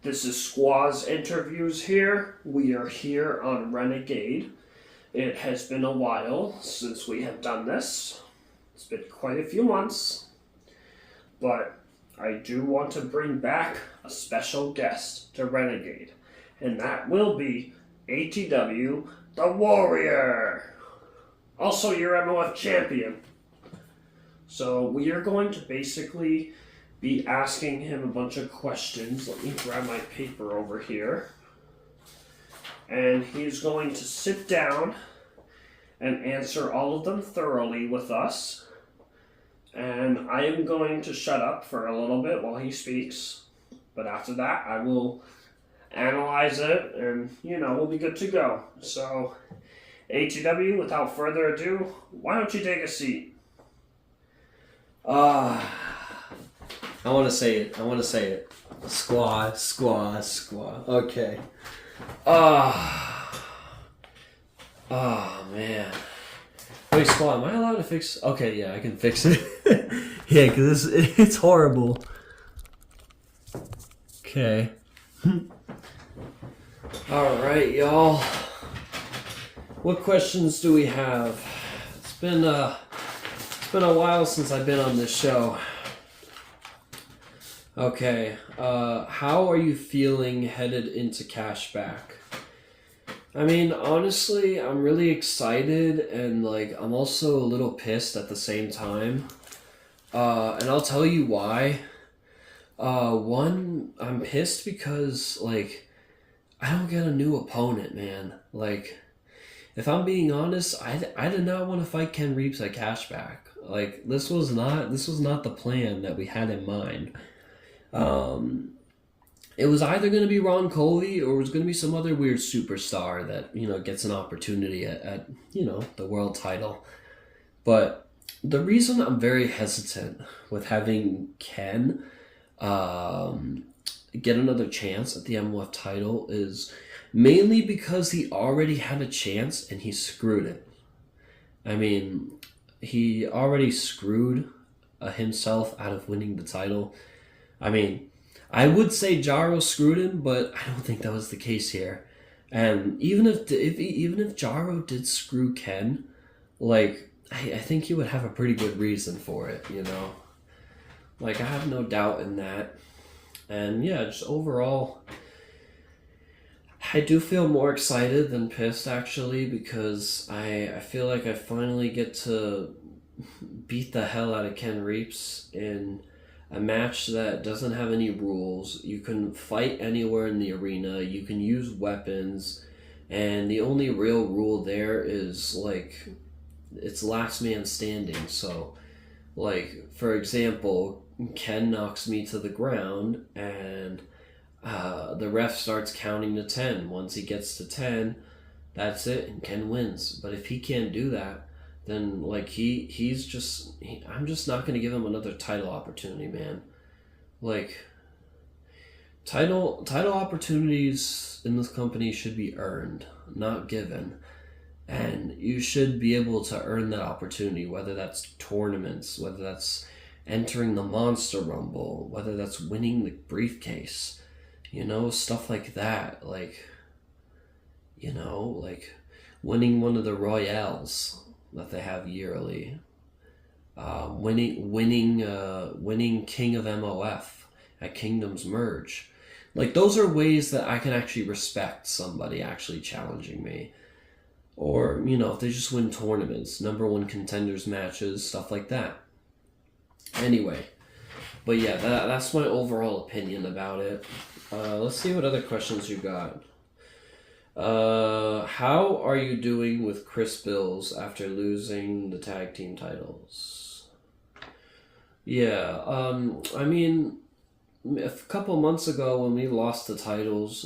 This is Squa's interviews here. We are here on Renegade. It has been a while since we have done this. It's been quite a few months. But I do want to bring back a special guest to Renegade. And that will be ATW, the Warrior. Also your MOF champion. So we are going to basically be asking him a bunch of questions. Let me grab my paper over here. And he's going to sit down and answer all of them thoroughly with us. And I am going to shut up for a little bit while he speaks. But after that, I will analyze it and, we'll be good to go. So, ATW, without further ado, why don't you take a seat? I want to say it. Squa. Okay. Oh, man. Wait, Squa, am I allowed to fix... Okay, yeah, I can fix it. Yeah, because it's horrible. Okay. Alright, y'all. What questions do we have? It's been a while since I've been on this show. Okay, how are you feeling headed into Cashback? I mean, honestly, I'm really excited and, I'm also a little pissed at the same time. And I'll tell you why. One, I'm pissed because, I don't get a new opponent, man. If I'm being honest, I did not want to fight Ken Reeps at Cashback. This was not the plan that we had in mind. It was either going to be Ron Coley or it was going to be some other weird superstar that, gets an opportunity at the world title. But the reason I'm very hesitant with having Ken get another chance at the MOF title is mainly because he already had a chance and he screwed it. I mean, he already screwed himself out of winning the title. I mean, I would say Jaro screwed him, but I don't think that was the case here. And even if Jaro did screw Ken, I think he would have a pretty good reason for it, I have no doubt in that. And yeah, just overall, I do feel more excited than pissed, actually, because I feel like I finally get to beat the hell out of Ken Reeps in a match that doesn't have any rules. You can fight anywhere in the arena. You can use weapons. And the only real rule there is, it's last man standing. So, for example, Ken knocks me to the ground and the ref starts counting to 10. Once he gets to 10, that's it, and Ken wins. But if he can't do that, then I'm just not going to give him another title opportunity, man. Title opportunities in this company should be earned, not given. And you should be able to earn that opportunity, whether that's tournaments, whether that's entering the Monster Rumble, whether that's winning the briefcase, stuff like that. Winning one of the Royales that they have yearly, winning King of MOF at Kingdom's Merge. Those are ways that I can actually respect somebody actually challenging me. Or, if they just win tournaments, number one contenders matches, stuff like that. Anyway, but yeah, that's my overall opinion about it. Let's see what other questions you got. How are you doing with Chris Bills after losing the tag team titles? Yeah, I mean, a couple months ago when we lost the titles,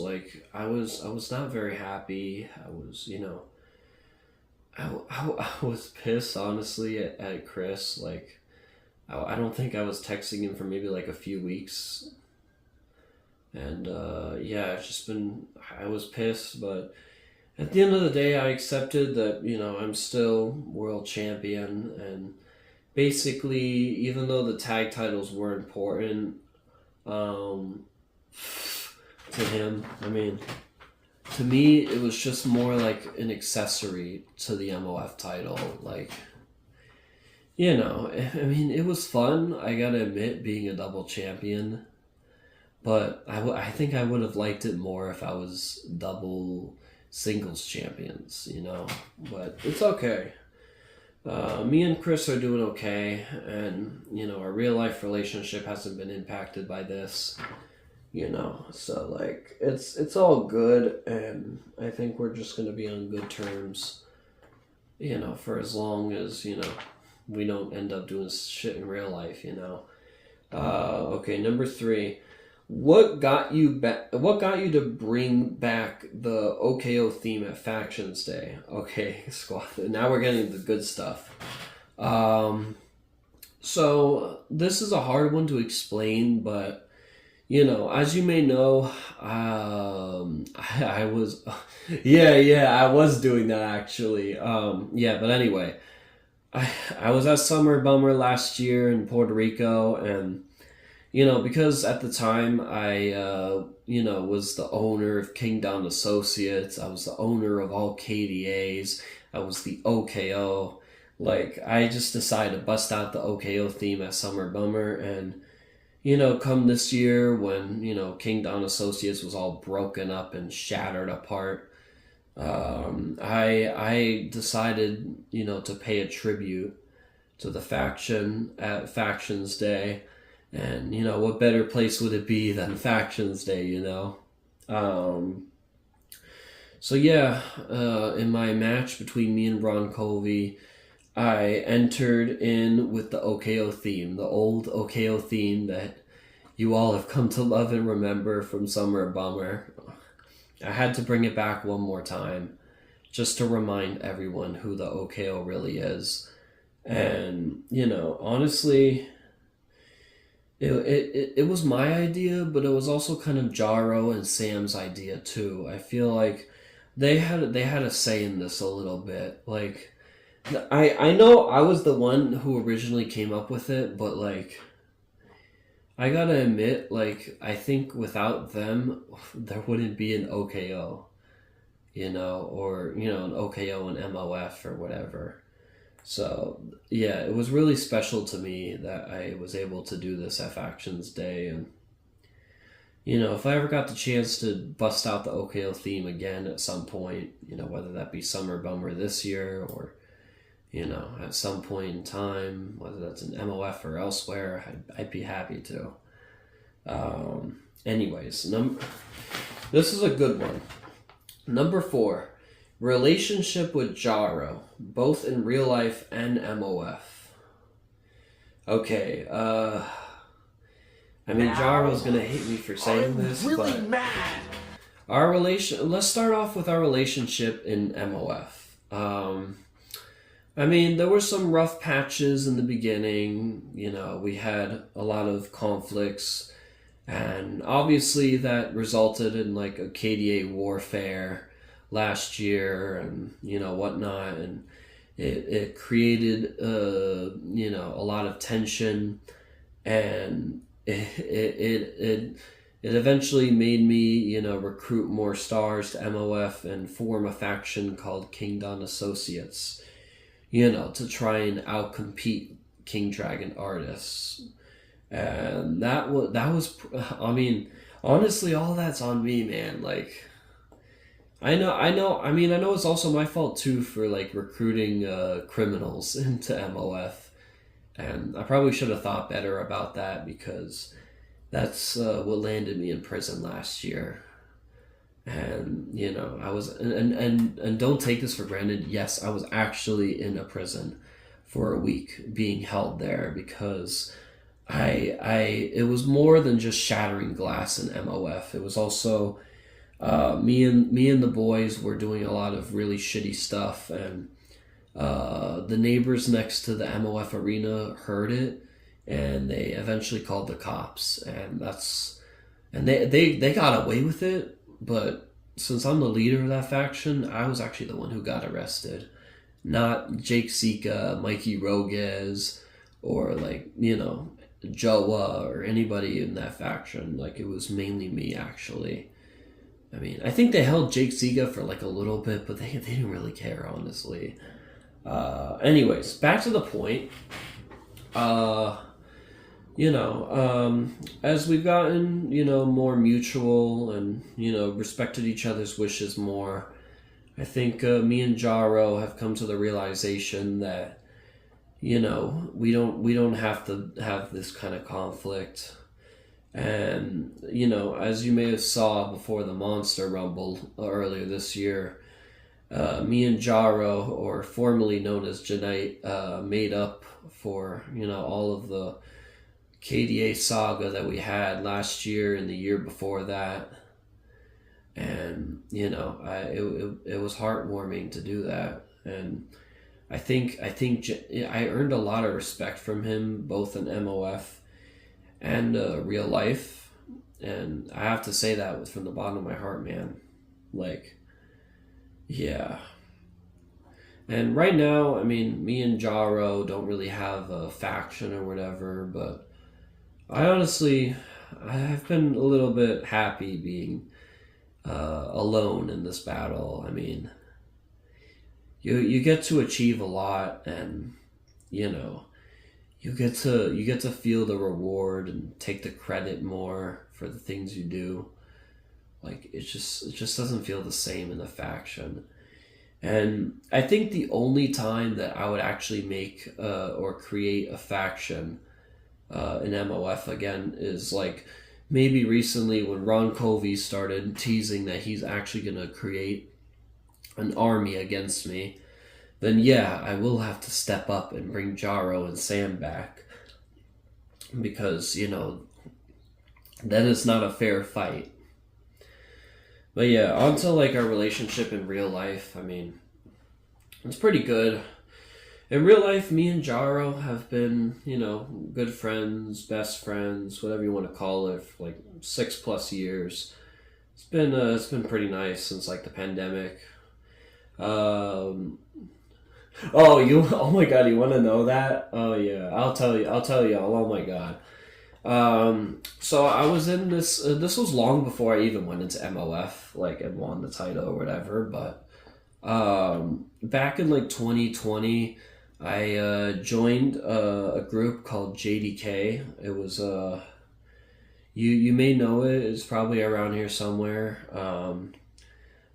I was not very happy. I was, I was pissed, honestly, at Chris. I don't think I was texting him for maybe a few weeks. And yeah, it's just been, I was pissed, but at the end of the day, I accepted that, I'm still world champion. And basically, even though the tag titles were important, to him. I mean, to me, it was just more like an accessory to the MOF title. Like, you know, I mean, it was fun, I gotta admit, being a double champion. But I think I would have liked it more if I was double singles champions, you know? But it's okay. Me and Chris are doing okay, and, you know, our real life relationship hasn't been impacted by this, you know? So, like, it's all good, and I think we're just going to be on good terms, you know, for as long as, you know, we don't end up doing shit in real life, you know? Okay, number 3. What got you back? What got you to bring back the OKO theme at Factions Day? Okay, Squa. Now we're getting the good stuff. So this is a hard one to explain, but you know, as you may know, I was, I was doing that actually. But anyway, I was at Summer Bummer last year in Puerto Rico, and you know, because at the time I, was the owner of King Don Associates, I was the owner of all KDAs, I was the OKO. Like, I just decided to bust out the OKO theme at Summer Bummer, and, you know, come this year when, you know, King Don Associates was all broken up and shattered apart, I decided, you know, to pay a tribute to the faction at Factions Day. And, you know, what better place would it be than Factions Day, you know? In my match between me and Ron Colby, I entered in with the OKO theme, the old OKO theme that you all have come to love and remember from Summer Bummer. I had to bring it back one more time, just to remind everyone who the OKO really is. And, you know, honestly, it was my idea, but it was also kind of Jaro and Sam's idea too. I feel like they had a say in this a little bit. Like, I know I was the one who originally came up with it, but like, I gotta admit, like, I think without them, there wouldn't be an OKO, you know, or, you know, an OKO and MOF or whatever. So, yeah, it was really special to me that I was able to do this at Factions Day. And, you know, if I ever got the chance to bust out the OKO theme again at some point, you know, whether that be Summer Bummer this year or, you know, at some point in time, whether that's an MOF or elsewhere, I'd be happy to. This is a good one. Number 4. Relationship with Jaro, both in real life and MOF. Okay, I mean, Jaro's gonna hate me for saying this, really, but mad. Let's start off with our relationship in MOF. I mean, there were some rough patches in the beginning, you know, we had a lot of conflicts, and obviously that resulted in like a KDA warfare last year and, you know, whatnot, and it created, you know, a lot of tension, and it eventually made me, you know, recruit more stars to MOF and form a faction called King Don Associates, you know, to try and outcompete King Dragon artists. And that was, I mean, honestly, all that's on me, man. Like, I know it's also my fault too for like recruiting criminals into MOF, and I probably should have thought better about that, because that's what landed me in prison last year. And, you know, I was, and don't take this for granted, yes, I was actually in a prison for a week being held there, because it was more than just shattering glass in MOF. It was also me and the boys were doing a lot of really shitty stuff, and the neighbors next to the MOF arena heard it, and they eventually called the cops, and they got away with it. But since I'm the leader of that faction, I was actually the one who got arrested, not Jake Sika, Mikey Roguez, or like, you know, Joa or anybody in that faction. Like, it was mainly me, actually. I mean, I think they held Jake Ziga for like a little bit, but they didn't really care, honestly. Anyways, back to the point. As we've gotten, more mutual and, respected each other's wishes more, I think me and Jaro have come to the realization that, we don't have to have this kind of conflict. And, as you may have saw before the Monster Rumble earlier this year, me and Jaro, or formerly known as Janite, made up for, all of the KDA saga that we had last year and the year before that. And, it was heartwarming to do that. And I think I earned a lot of respect from him, both in MOF and real life. And I have to say that from the bottom of my heart, man. Like, yeah. And right now, I mean, me and Jaro don't really have a faction or whatever, but I've been a little bit happy being alone in this battle. I mean, you get to achieve a lot, and you get to feel the reward and take the credit more for the things you do. Like, it just doesn't feel the same in a faction. And I think the only time that I would actually make or create a faction in MOF again is like maybe recently when Ron Covey started teasing that he's actually going to create an army against me. Then yeah, I will have to step up and bring Jaro and Sam back, because that is not a fair fight. But yeah, on to like our relationship in real life. I mean, it's pretty good. In real life, me and Jaro have been, good friends, best friends, whatever you want to call it, for like 6+ years. It's been pretty nice since like the pandemic. Oh my god, you want to know that? Oh yeah, I'll tell you. Oh my god. So I was in this. This was long before I even went into MOF, like, and won the title or whatever. But back in like 2020, I joined a group called JDK. It was you may know it. It's probably around here somewhere.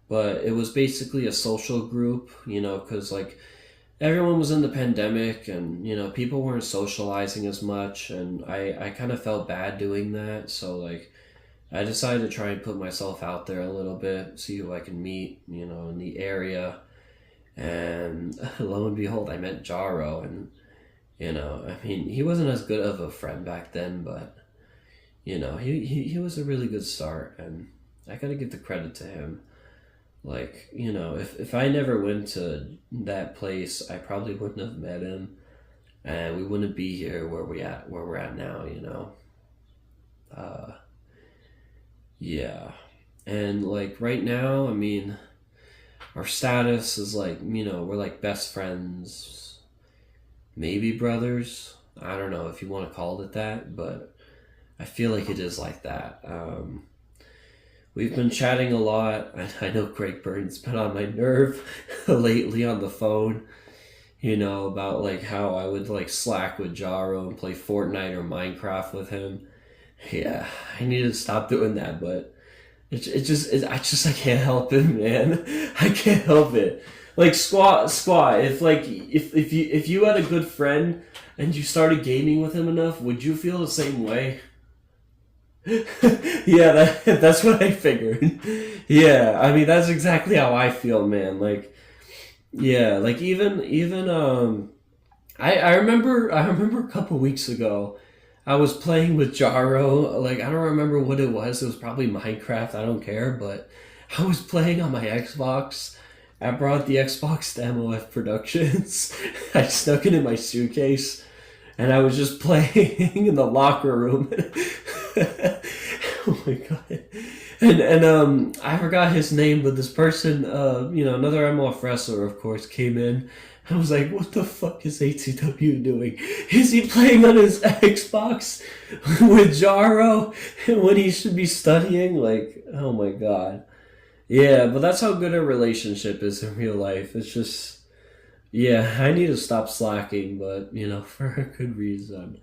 But it was basically a social group, because like everyone was in the pandemic, and people weren't socializing as much, and I kind of felt bad doing that. So like I decided to try and put myself out there a little bit, see who I can meet, in the area. And lo and behold, I met Jaro, and I mean, he wasn't as good of a friend back then, but he was a really good start, and I gotta give the credit to him. Like, if I never went to that place, I probably wouldn't have met him, and we wouldn't be here where we're at now. Yeah. And like right now, I mean, our status is like, we're like best friends, maybe brothers. I don't know if you want to call it that, but I feel like it is like that. We've been chatting a lot. I know Greg Burns been on my nerve lately on the phone, about like how I would like slack with Jaro and play Fortnite or Minecraft with him. Yeah, I need to stop doing that, but I can't help it, man. I can't help it. Like Squa, if you had a good friend and you started gaming with him enough, would you feel the same way? Yeah, that's what I figured. Yeah, I mean, that's exactly how I feel, man. Like, yeah, like even I remember a couple weeks ago, I was playing with Jaro. Like, I don't remember what it was. It was probably Minecraft. I don't care, but I was playing on my Xbox. I brought the Xbox to MOF Productions. I stuck it in my suitcase, and I was just playing in the locker room. Oh my god! And I forgot his name, but this person, another MOF wrestler, of course, came in. I was like, what the fuck is ATW doing? Is he playing on his Xbox with Jaro when he should be studying? Like, oh my god. Yeah, but that's how good a relationship is in real life. It's just, yeah, I need to stop slacking, but, for a good reason.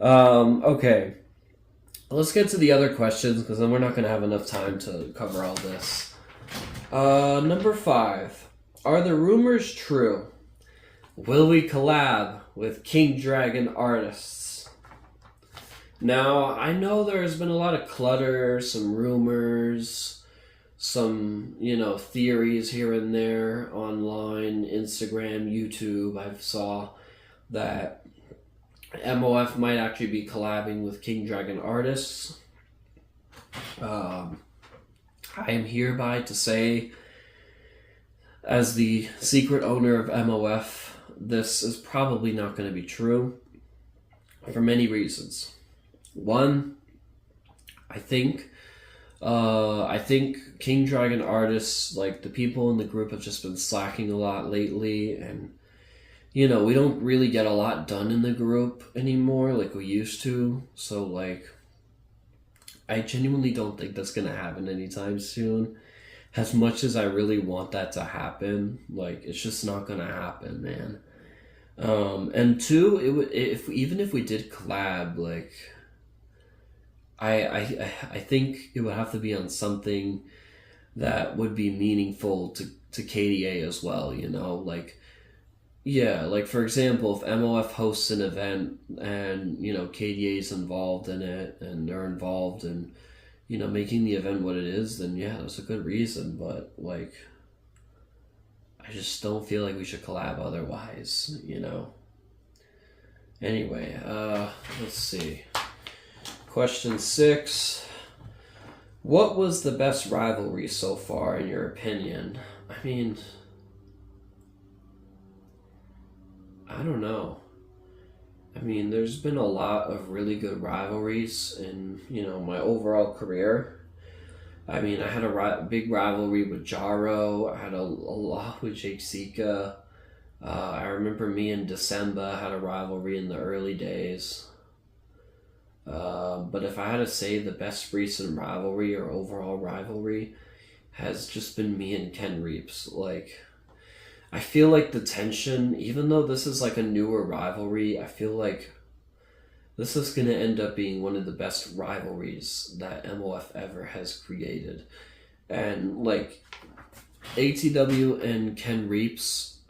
Okay. Let's get to the other questions because then we're not going to have enough time to cover all this. Number 5. Are the rumors true? Will we collab with King Dragon artists? Now, I know there's been a lot of clutter, some rumors, some, theories here and there online, Instagram, YouTube. I saw that MOF might actually be collabing with King Dragon artists. I am hereby to say, as the secret owner of MOF, this is probably not going to be true for many reasons. One, I think King Dragon artists, like the people in the group, have just been slacking a lot lately, and we don't really get a lot done in the group anymore like we used to. So like, I genuinely don't think that's gonna happen anytime soon. As much as I really want that to happen, like it's just not gonna happen, man. And two, even if we did collab, like I think it would have to be on something that would be meaningful to KDA as well, like, yeah, like for example, if MOF hosts an event and, KDA is involved in it and they're involved in, making the event what it is, then yeah, that's a good reason. But like, I just don't feel like we should collab otherwise, Anyway, let's see. Question 6. What was the best rivalry so far, in your opinion? I mean, I don't know. I mean, there's been a lot of really good rivalries in, my overall career. I mean, I had a big rivalry with Jaro. I had a lot with Jake Sika. I remember me and December had a rivalry in the early days. But if I had to say the best recent rivalry or overall rivalry has just been me and Ken Reeps. Like, I feel like the tension, even though this is like a newer rivalry, I feel like this is going to end up being one of the best rivalries that MOF ever has created. And like, ATW and Ken Reeps,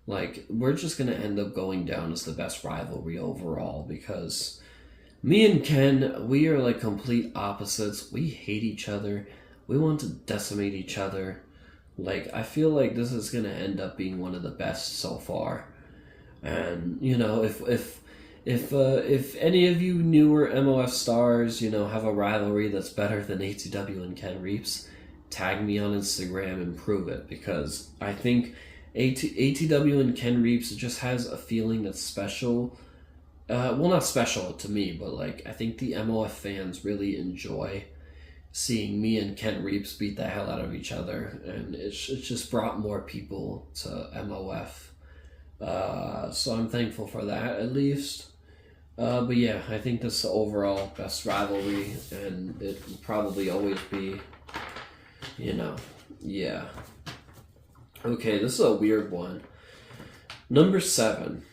like, we're just going to end up going down as the best rivalry overall, because me and Ken, we are like complete opposites. We hate each other. We want to decimate each other. Like, I feel like this is going to end up being one of the best so far. And, if any of you newer MOF stars, have a rivalry that's better than ATW and Ken Reeps, tag me on Instagram and prove it, because I think ATW and Ken Reeps just has a feeling that's special. Well, not special to me, but like, I think the MOF fans really enjoy seeing me and Ken Reeps beat the hell out of each other, and it's just brought more people to MOF. So I'm thankful for that, at least. But yeah, I think this is the overall best rivalry, and it will probably always be, yeah. Okay, this is a weird one. Number 7.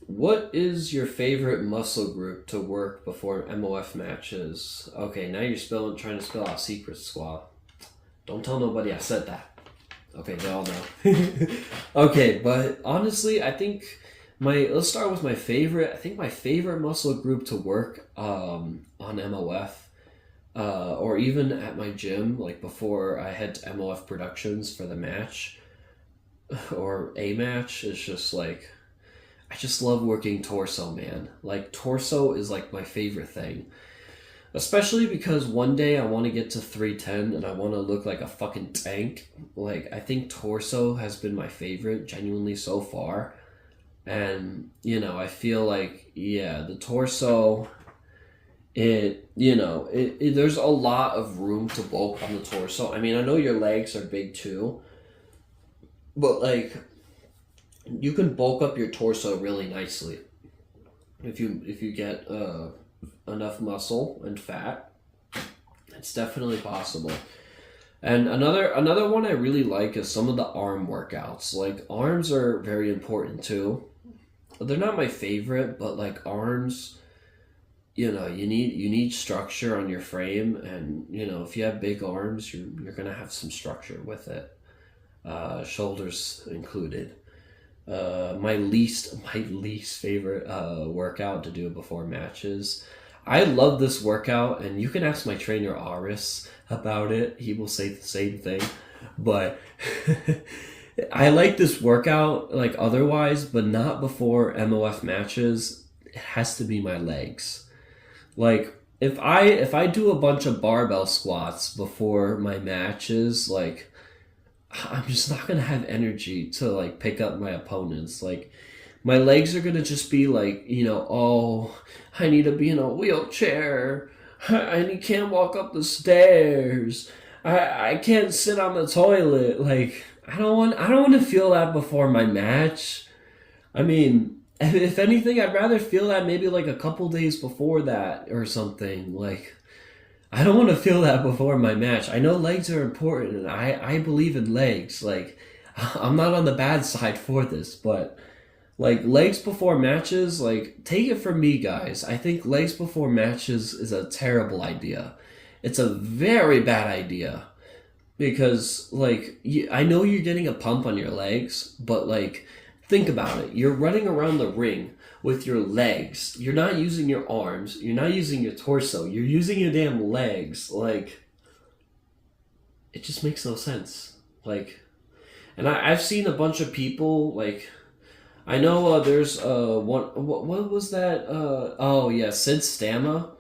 What is your favorite muscle group to work before MOF matches? Okay, now you're trying to spill out secrets, Squa. Don't tell nobody I said that. Okay, they all know. Okay, but honestly, I think let's start with my favorite. I think my favorite muscle group to work on MOF, or even at my gym, like before I head to MOF Productions for the match, or a match, is just like, I just love working torso, man. Like, torso is like my favorite thing. Especially because one day I want to get to 310 and I want to look like a fucking tank. Like, I think torso has been my favorite, genuinely, so far. And, I feel like, yeah, the torso, there's a lot of room to bulk on the torso. I mean, I know your legs are big too, but like, you can bulk up your torso really nicely if you get enough muscle and fat. It's definitely possible. And another one I really like is some of the arm workouts. Like arms are very important too. They're not my favorite, but like arms, you need structure on your frame, and if you have big arms, you're gonna have some structure with it. Shoulders included. My least favorite workout to do before matches. I love this workout, and you can ask my trainer Aris about it. He will say the same thing. But I like this workout like otherwise, but not before MOF matches. It has to be my legs. Like if I do a bunch of barbell squats before my matches, like I'm just not gonna have energy to like pick up my opponents. Like my legs are gonna just be like, oh, I need to be in a wheelchair. I can't walk up the stairs. I can't sit on the toilet. Like I don't want to feel that before my match. I mean, if anything, I'd rather feel that maybe like a couple days before that or something. Like I don't want to feel that before my match. I know legs are important, and I believe in legs. Like, I'm not on the bad side for this, but like legs before matches, like take it from me, guys. I think legs before matches is a terrible idea. It's a very bad idea because like I know you're getting a pump on your legs, but like think about it. You're running around the ring with your legs. You're not using your arms. You're not using your torso. You're using your damn legs. Like, it just makes no sense. Like, and I've seen a bunch of people, like, I know there's one, what was that? Oh yeah, Sid Stama.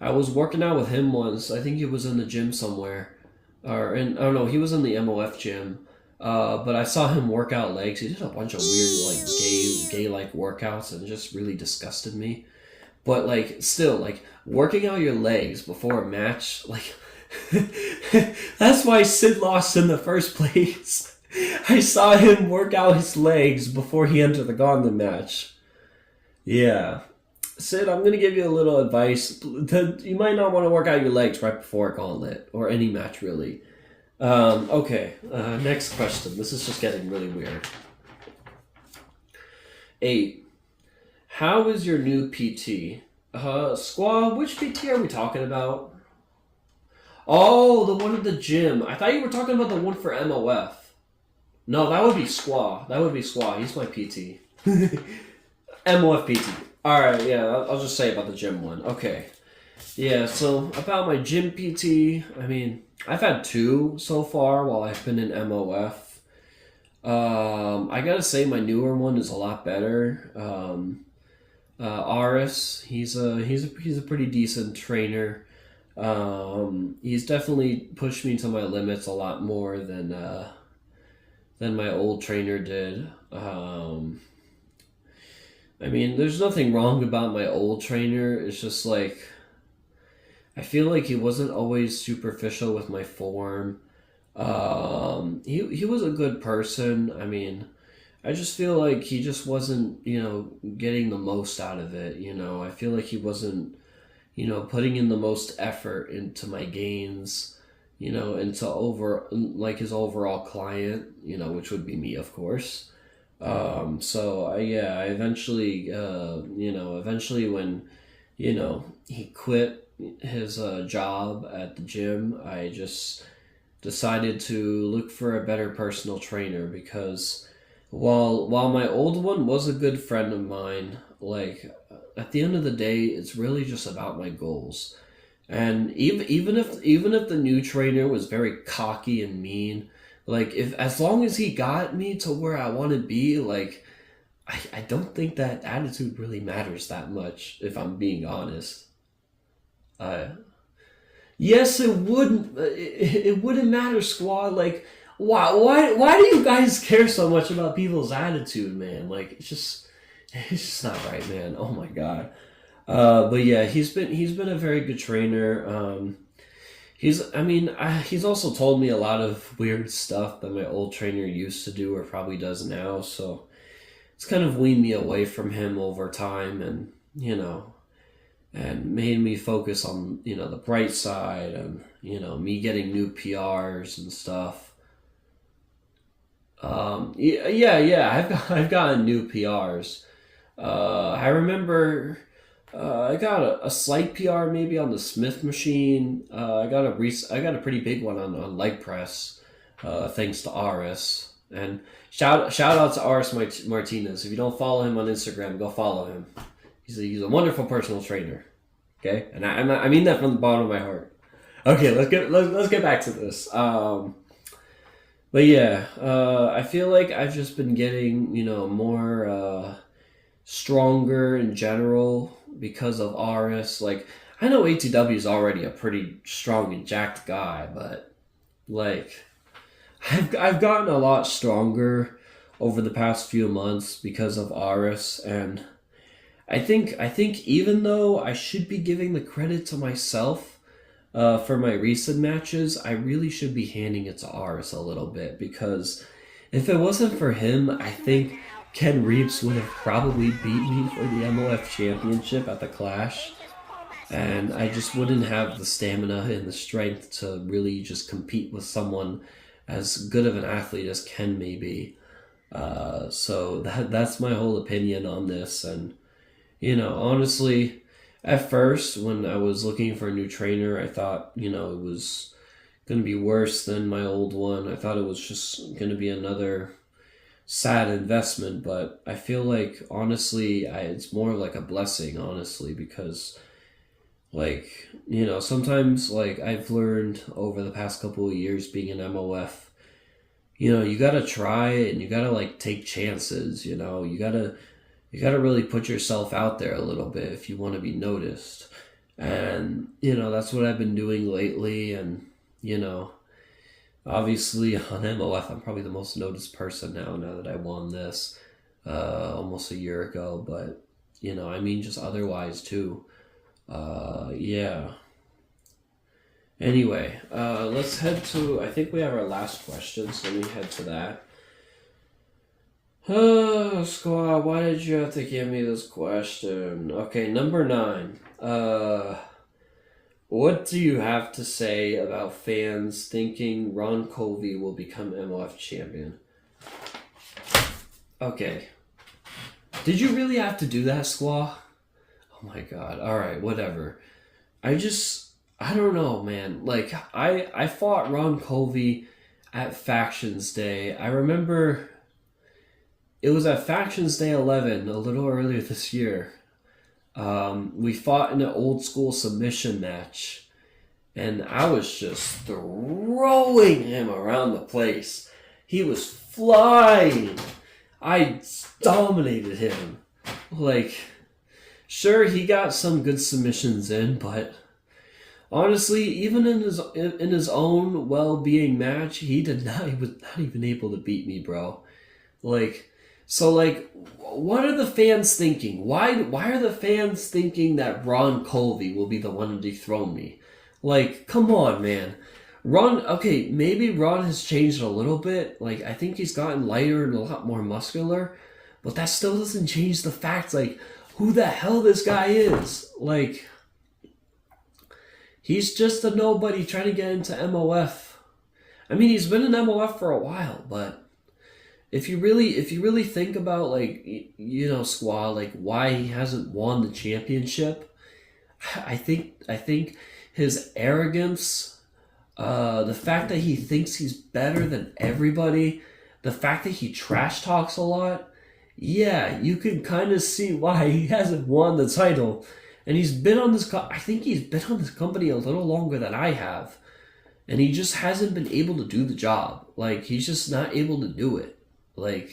I was working out with him once. I think he was in the gym somewhere. I don't know, he was in the MOF gym. But I saw him work out legs. He did a bunch of weird, like, gay-like workouts, and it just really disgusted me. But, like, still, like, working out your legs before a match, like, that's why Sid lost in the first place. I saw him work out his legs before he entered the gauntlet match. Yeah. Sid, I'm going to give you a little advice. You might not want to work out your legs right before a gauntlet, or any match, really. Okay, next question. This is just getting really weird. 8. How is your new PT? Squa, which PT are we talking about? Oh, the one at the gym. I thought you were talking about the one for MOF. No, that would be Squa. He's my PT. MOF PT. Alright, yeah, I'll just say about the gym one. Okay. Yeah, so about my gym PT, I mean, I've had 2 so far while I've been in MOF. I gotta say my newer one is a lot better. Aris, he's a pretty decent trainer. He's definitely pushed me to my limits a lot more than my old trainer did. I mean, there's nothing wrong about my old trainer. It's just like I feel like he wasn't always superficial with my form. He was a good person. I mean, I just feel like he just wasn't, getting the most out of it. I feel like he wasn't, putting in the most effort into my gains, into like his overall client, which would be me, of course. So I eventually, eventually when, he quit his job at the gym, I just decided to look for a better personal trainer because while my old one was a good friend of mine, like at the end of the day, it's really just about my goals. And even if the new trainer was very cocky and mean, like as long as he got me to where I want to be, like I don't think that attitude really matters that much, if I'm being honest. Yes, it wouldn't. It wouldn't matter, Squa. Like, why do you guys care so much about people's attitude, man? Like, it's just not right, man. Oh my god. But yeah, he's been a very good trainer. He's also told me a lot of weird stuff that my old trainer used to do or probably does now. So it's kind of weaned me away from him over time, and made me focus on the bright side, and me getting new PRs and stuff. I've gotten new PRs. I remember I got a slight PR maybe on the Smith machine. I got a pretty big one on leg press, thanks to Aris. And shout out to Aris Martinez. If you don't follow him on Instagram, go follow him. He's a wonderful personal trainer. Okay, and I mean that from the bottom of my heart. Okay, let's get back to this. But yeah, I feel like I've just been getting, more stronger in general because of Aris. Like, I know ATW is already a pretty strong and jacked guy, but like, I've gotten a lot stronger over the past few months because of Aris, and I think even though I should be giving the credit to myself. For my recent matches, I really should be handing it to Aris a little bit, because if it wasn't for him, I think Ken Reeves would have probably beat me for the MOF championship at the Clash, and I just wouldn't have the stamina and the strength to really just compete with someone as good of an athlete as Ken may be. So that's my whole opinion on this, and honestly, at first, when I was looking for a new trainer, I thought, it was going to be worse than my old one. I thought it was just going to be another sad investment, but I feel like, honestly, it's more like a blessing, honestly, because, sometimes, I've learned over the past couple of years being an MOF, you got to try it, and you got to, take chances, you got to really put yourself out there a little bit if you want to be noticed. And, that's what I've been doing lately. And, obviously on MOF, I'm probably the most noticed person now that I won this almost a year ago. But, just otherwise too. Yeah. Anyway, let's head to, I think we have our last question, so let me head to that. Oh, Squa, why did you have to give me this question? Okay, number 9. What do you have to say about fans thinking Ron Covey will become MOF champion? Okay. Did you really have to do that, Squa? Oh my god. Alright, whatever. I don't know, man. I fought Ron Covey at Factions Day. I remember it was at Factions Day 11, a little earlier this year. We fought in an old school submission match, and I was just throwing him around the place. He was flying. I dominated him. Sure, he got some good submissions in, but honestly, even in his own well-being match, he was not even able to beat me, bro. What are the fans thinking? Why are the fans thinking that Ron Colby will be the one to dethrone me? Come on, man. Maybe Ron has changed a little bit. I think he's gotten lighter and a lot more muscular, but that still doesn't change the fact, who the hell this guy is. He's just a nobody trying to get into MOF. I mean, he's been in MOF for a while, but if you really think about Squa, why he hasn't won the championship, I think his arrogance, the fact that he thinks he's better than everybody, the fact that he trash talks a lot, yeah, you can kind of see why he hasn't won the title. And he's been on this. I think he's been on this company a little longer than I have, and he just hasn't been able to do the job. He's just not able to do it. I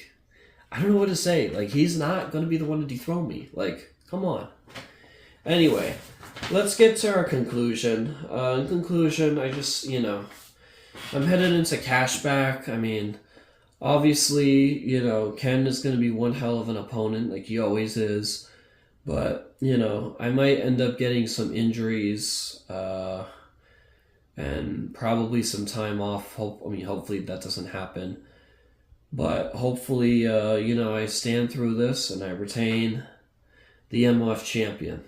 don't know what to say. He's not going to be the one to dethrone me. Come on. Anyway, let's get to our conclusion. In conclusion, I just, I'm headed into cashback. I mean, obviously, Ken is going to be one hell of an opponent, like he always is. But, I might end up getting some injuries, and probably some time off. Hopefully that doesn't happen. But hopefully, I stand through this and I retain the MOF champion.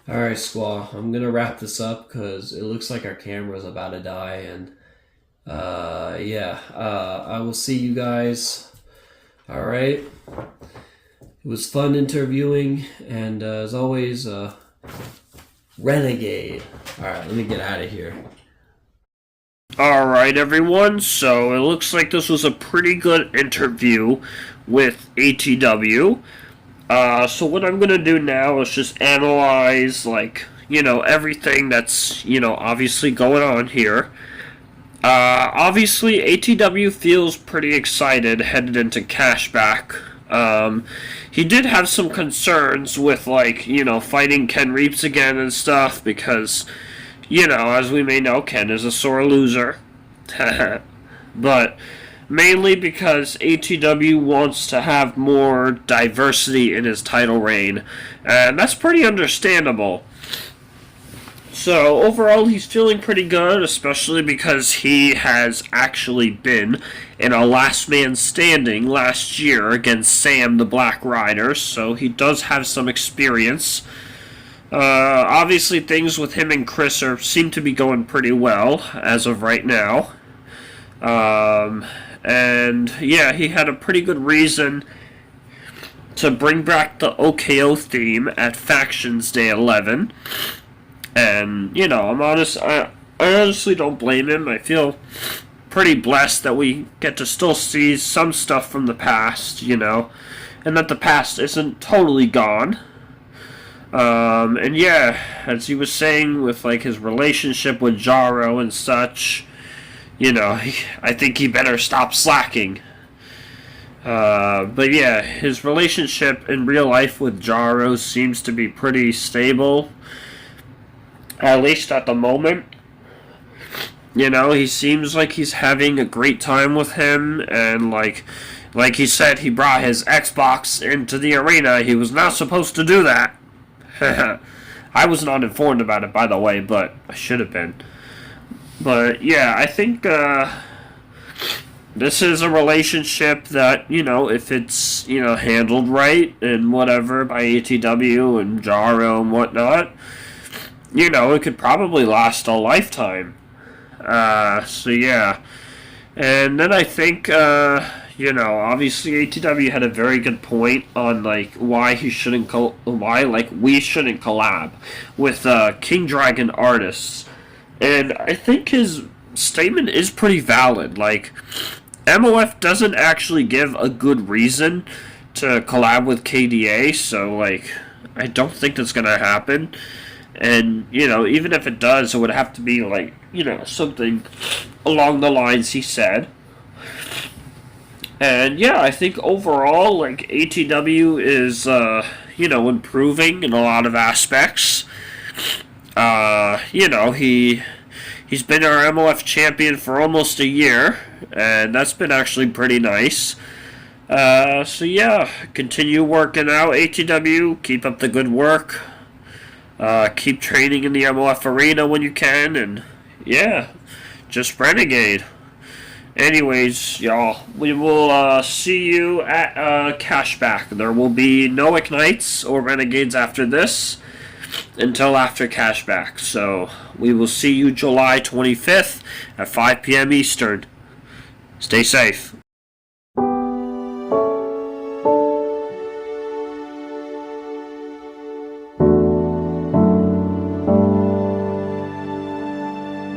Alright, Squa, I'm gonna wrap this up because it looks like our camera's about to die, and I will see you guys. Alright. It was fun interviewing, and as always, Renegade. Alright, let me get out of here. Alright, everyone, so it looks like this was a pretty good interview with ATW. So what I'm gonna do now is just analyze, like, everything that's, obviously going on here. Obviously, ATW feels pretty excited headed into Cashback. He did have some concerns with, like, fighting Ken Reeps again and stuff, because, as we may know, Ken is a sore loser. But mainly because ATW wants to have more diversity in his title reign, and that's pretty understandable. So overall, he's feeling pretty good, especially because he has actually been in a last man standing last year against Sam the Black Rider, so he does have some experience. Obviously, things with him and Chris seem to be going pretty well as of right now. And yeah, he had a pretty good reason to bring back the OKO theme at Factions Day 11. And, I honestly don't blame him. I feel pretty blessed that we get to still see some stuff from the past, and that the past isn't totally gone. And yeah, as he was saying with, like, his relationship with Jaro and such, I think he better stop slacking. But yeah, his relationship in real life with Jaro seems to be pretty stable. At least at the moment. He seems like he's having a great time with him, and like he said, he brought his Xbox into the arena. He was not supposed to do that. I was not informed about it, by the way, but I should have been. But yeah, I think this is a relationship that, if it's, handled right and whatever by ATW and Jaro and whatnot, it could probably last a lifetime. So yeah. And then I think, obviously ATW had a very good point on, like, why we shouldn't collab with King Dragon artists. And I think his statement is pretty valid. Like, MOF doesn't actually give a good reason to collab with KDA, so, like, I don't think that's gonna happen. And, even if it does, it would have to be, like, something along the lines he said. And, yeah, I think overall, like, ATW is, improving in a lot of aspects. He's been our MLF champion for almost a year, and that's been actually pretty nice. So, yeah, continue working out, ATW. Keep up the good work. Keep training in the MLF arena when you can, and yeah, just Renegade. Anyways, y'all, we will see you at Cashback. There will be no Ignites or Renegades after this until after Cashback. So we will see you July 25th at 5 p.m. Eastern. Stay safe.